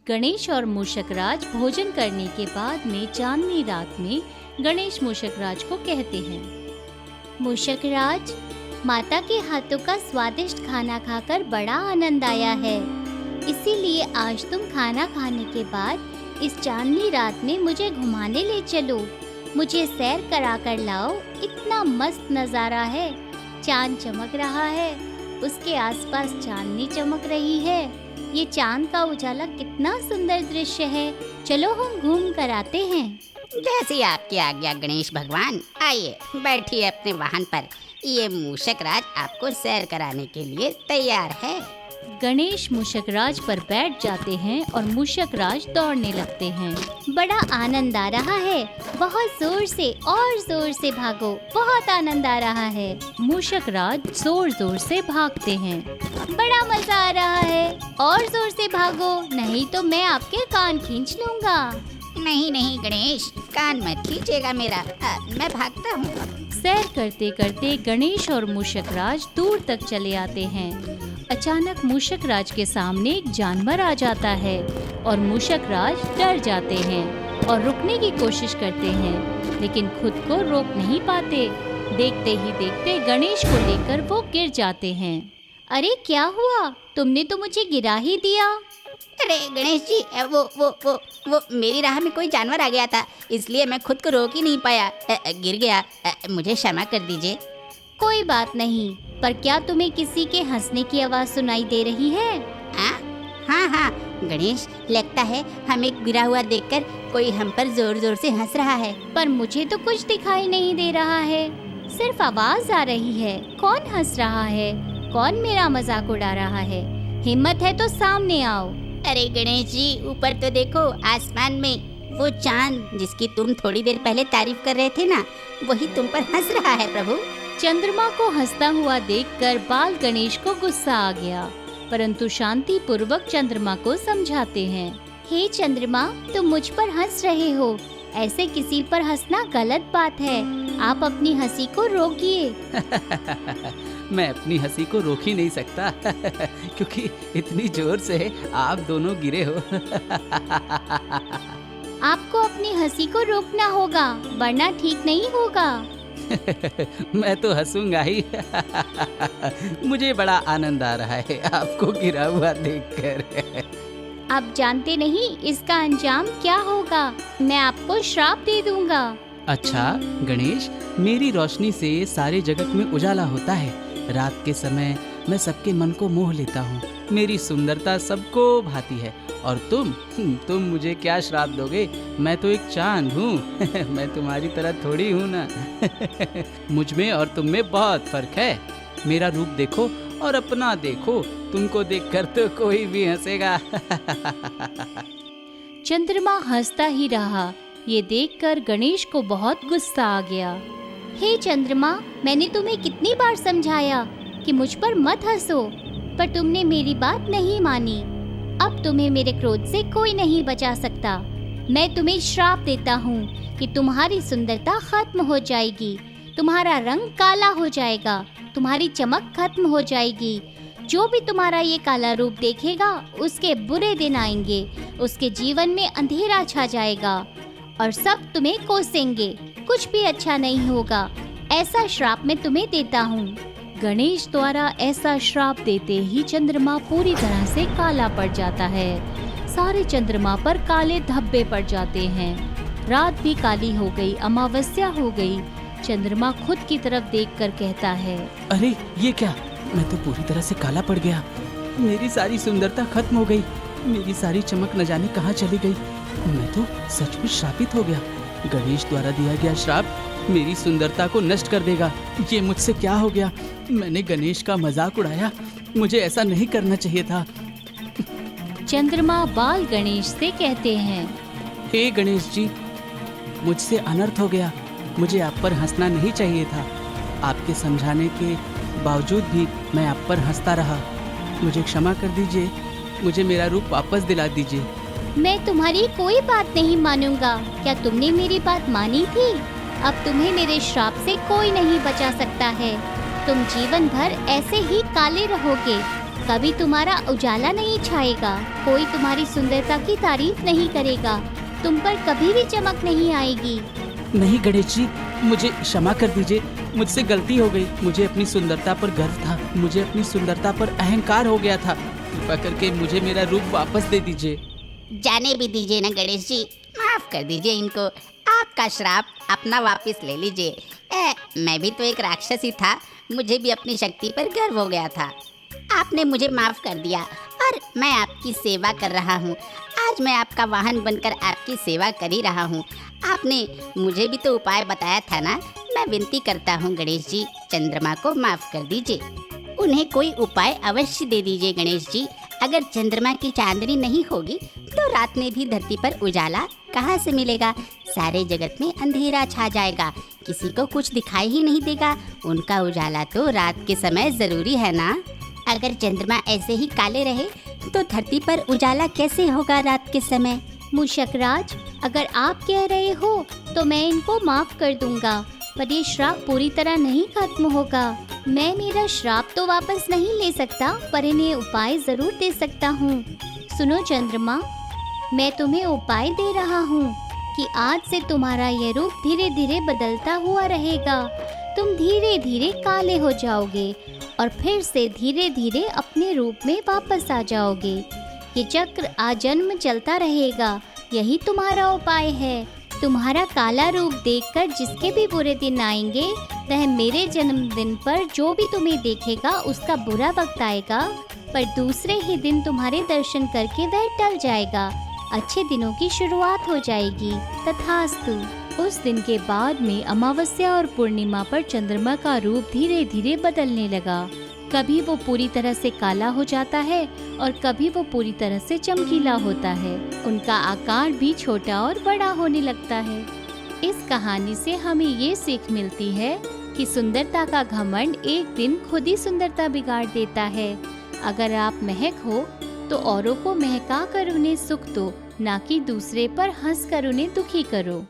गणेश और मूषकराज भोजन करने के बाद में चांदनी रात में गणेश मूषकराज को कहते हैं, मूषकराज, माता के हाथों का स्वादिष्ट खाना खाकर बड़ा आनंद आया है, इसीलिए आज तुम खाना खाने के बाद इस चांदनी रात में मुझे घुमाने ले चलो, मुझे सैर करा कर लाओ। इतना मस्त नज़ारा है, चांद चमक रहा है, उसके आसपास चांदनी चमक रही है, ये चांद का उजाला कितना सुंदर दृश्य है, चलो हम घूम कर आते हैं। जैसी आपकी आज्ञा गणेश भगवान, आइए बैठिए अपने वाहन पर, ये मूषकराज आपको सैर कराने के लिए तैयार है। गणेश मूषकराज पर बैठ जाते हैं और मूषकराज दौड़ने लगते हैं। बड़ा आनंद आ रहा है, बहुत जोर से और जोर से भागो, बहुत आनंद आ रहा है। मूषकराज जोर जोर से भागते हैं। बड़ा मजा आ रहा है, और जोर से भागो, नहीं तो मैं आपके कान खींच लूँगा। नहीं नहीं गणेश, कान मत खींचेगा मेरा, मैं भागता हूँ। सैर करते करते गणेश और मूषकराज दूर तक चले आते हैं। अचानक मूषकराज के सामने एक जानवर आ जाता है और मूषकराज डर जाते हैं और रुकने की कोशिश करते हैं, लेकिन खुद को रोक नहीं पाते। देखते ही देखते गणेश को लेकर वो गिर जाते हैं। अरे क्या हुआ, तुमने तो मुझे गिरा ही दिया। अरे गणेश जी, वो मेरी राह में कोई जानवर आ गया था, इसलिए मैं खुद को रोक ही नहीं पाया, गिर गया, मुझे क्षमा कर दीजिए। कोई बात नहीं, पर क्या तुम्हें किसी के हंसने की आवाज़ सुनाई दे रही है? हाँ गणेश, लगता है हमें गिरा हुआ देखकर कोई हम पर जोर जोर से हंस रहा है। पर मुझे तो कुछ दिखाई नहीं दे रहा है, सिर्फ आवाज़ आ रही है। कौन हंस रहा है? कौन मेरा मजाक उड़ा रहा है? हिम्मत है तो सामने आओ। अरे गणेश जी, ऊपर तो देखो, आसमान में वो चांद जिसकी तुम थोड़ी देर पहले तारीफ कर रहे थे ना, वही तुम पर हंस रहा है प्रभु। चंद्रमा को हंसता हुआ देखकर बाल गणेश को गुस्सा आ गया, परंतु शांति पूर्वक चंद्रमा को समझाते हैं। हे चंद्रमा, तुम मुझ पर हंस रहे हो, ऐसे किसी पर हंसना गलत बात है, आप अपनी हंसी को रोकिए। मैं अपनी हंसी को रोक ही नहीं सकता क्योंकि इतनी जोर से आप दोनों गिरे हो। आपको अपनी हंसी को रोकना होगा, वरना ठीक नहीं होगा। मैं तो हंसूंगा ही। मुझे बड़ा आनंद आ रहा है आपको गिरा हुआ देखकर। आप जानते नहीं इसका अंजाम क्या होगा, मैं आपको श्राप दे दूंगा। अच्छा गणेश, मेरी रोशनी से सारे जगत में उजाला होता है। रात के समय मैं सबके मन को मोह लेता हूँ, मेरी सुंदरता सबको भाती है, और तुम मुझे क्या श्राप दोगे? मैं तो एक चांद हूँ। मैं तुम्हारी तरह थोड़ी हूँ ना। मुझ में और तुम में बहुत फर्क है। मेरा रूप देखो और अपना देखो, तुमको देखकर तो कोई भी हंसेगा। चंद्रमा हंसता ही रहा। ये देखकर गणेश को बहुत गुस्सा आ गया। हे चंद्रमा, मैंने तुम्हें कितनी बार समझाया कि मुझ पर मत हंसो, पर तुमने मेरी बात नहीं मानी। अब तुम्हें मेरे क्रोध से कोई नहीं बचा सकता। मैं तुम्हें श्राप देता हूँ कि तुम्हारी सुंदरता खत्म हो जाएगी, तुम्हारा रंग काला हो जाएगा, तुम्हारी चमक खत्म हो जाएगी। जो भी तुम्हारा ये काला रूप देखेगा, उसके बुरे दिन आएंगे, उसके जीवन में अंधेरा छा जाएगा और सब तुम्हें कोसेंगे, कुछ भी अच्छा नहीं होगा। ऐसा श्राप मैं तुम्हें देता हूँ। गणेश द्वारा ऐसा श्राप देते ही चंद्रमा पूरी तरह से काला पड़ जाता है। सारे चंद्रमा पर काले धब्बे पड़ जाते हैं। रात भी काली हो गई, अमावस्या हो गई। चंद्रमा खुद की तरफ देखकर कहता है, अरे ये क्या, मैं तो पूरी तरह से काला पड़ गया। मेरी सारी सुंदरता खत्म हो गई, मेरी सारी चमक न जाने कहाँ चली गई। मैं तो सचमुच श्रापित हो गया। गणेश द्वारा दिया गया श्राप मेरी सुंदरता को नष्ट कर देगा। ये मुझसे क्या हो गया? मैंने गणेश का मजाक उड़ाया, मुझे ऐसा नहीं करना चाहिए था। चंद्रमा बाल गणेश से कहते हैं, हे गणेश जी, मुझसे अनर्थ हो गया, मुझे आप पर हंसना नहीं चाहिए था। आपके समझाने के बावजूद भी मैं आप पर हंसता रहा। मुझे क्षमा कर दीजिए, मुझे मेरा रूप वापस दिला दीजिए। मैं तुम्हारी कोई बात नहीं मानूंगा। क्या तुमने मेरी बात मानी थी? अब तुम्हें मेरे श्राप से कोई नहीं बचा सकता है। तुम जीवन भर ऐसे ही काले रहोगे। कभी तुम्हारा उजाला नहीं छाएगा, कोई तुम्हारी सुंदरता की तारीफ नहीं करेगा, तुम पर कभी भी चमक नहीं आएगी। नहीं गणेश जी, मुझे क्षमा कर दीजिए, मुझसे गलती हो गई। मुझे अपनी सुंदरता पर गर्व था, मुझे अपनी सुंदरता पर अहंकार हो गया था। कृपा करके मुझे मेरा रूप वापस दे दीजिए। जाने भी दीजिए ना गणेश जी, माफ कर दीजिए इनको। आपका श्राप अपना वापस ले लीजिए। मैं भी तो एक राक्षस ही था, मुझे भी अपनी शक्ति पर गर्व हो गया था। आपने मुझे माफ कर दिया और मैं आपकी सेवा कर रहा हूँ। आज मैं आपका वाहन बनकर आपकी सेवा कर ही रहा हूँ। आपने मुझे भी तो उपाय बताया था ना। मैं विनती करता हूँ गणेश जी, चंद्रमा को माफ कर दीजिए। उन्हें कोई उपाय अवश्य दे दीजिए गणेश जी। अगर चंद्रमा की चांदनी नहीं होगी तो रात में भी धरती पर उजाला कहाँ से मिलेगा? सारे जगत में अंधेरा छा जाएगा, किसी को कुछ दिखाई ही नहीं देगा। उनका उजाला तो रात के समय जरूरी है ना। अगर चंद्रमा ऐसे ही काले रहे तो धरती पर उजाला कैसे होगा रात के समय? मूषकराज, अगर आप कह रहे हो तो मैं इनको माफ कर दूंगा, पर ये श्राप पूरी तरह नहीं खत्म होगा। मैं मेरा श्राप तो वापस नहीं ले सकता, पर इन्हें उपाय जरूर दे सकता हूँ। सुनो चंद्रमा, मैं तुम्हें उपाय दे रहा हूँ कि आज से तुम्हारा यह रूप धीरे धीरे बदलता हुआ रहेगा। तुम धीरे धीरे काले हो जाओगे और फिर से धीरे धीरे अपने रूप में वापस आ जाओगे। ये चक्र आजन्म चलता रहेगा, यही तुम्हारा उपाय है। तुम्हारा काला रूप देखकर जिसके भी बुरे दिन आएंगे, वह मेरे जन्मदिन पर जो भी तुम्हें देखेगा उसका बुरा वक्त आएगा, पर दूसरे ही दिन तुम्हारे दर्शन करके वह टल जाएगा। अच्छे दिनों की शुरुआत हो जाएगी। तथास्तु। उस दिन के बाद में अमावस्या और पूर्णिमा पर चंद्रमा का रूप धीरे धीरे बदलने लगा। कभी वो पूरी तरह से काला हो जाता है और कभी वो पूरी तरह से चमकीला होता है। उनका आकार भी छोटा और बड़ा होने लगता है। इस कहानी से हमें ये सीख मिलती है कि सुंदरता का घमंड एक दिन खुद ही सुंदरता बिगाड़ देता है। अगर आप महक हो तो औरों को महका कर उन्हें सुख दो, ना कि दूसरे पर हंस कर उन्हें दुखी करो।